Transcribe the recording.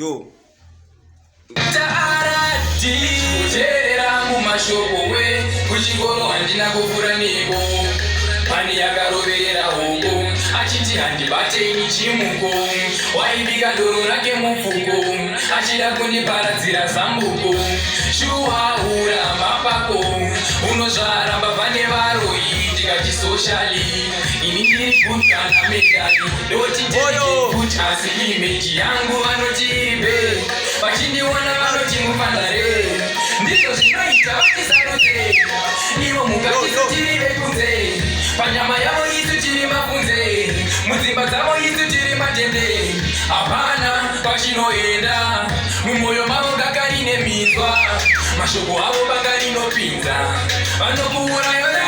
Yo. Taarati kuterera mumashoko we kuchikoro handina kufura nebo pani yakaroverera hongo achiti handibatei chimuko waibika doro rake mupfuko achida kundiparadzira zambuko shuhaura mapako unozvaramba pane varoi ndikati soshali ini ndiri kutana medali doti ndiri asi imeji yangu vanotiribe vachindiona vanoti mufandare ndizvo zvinoita vatisarudze ivo mukati tirive kunze panyama yavo isu tiri makunze mudzimba dzavo isu tiri matende hapana pachinoenda mumwoyo mavo gakarine minzwa mashoko avo bangarinopinza vanokuuraya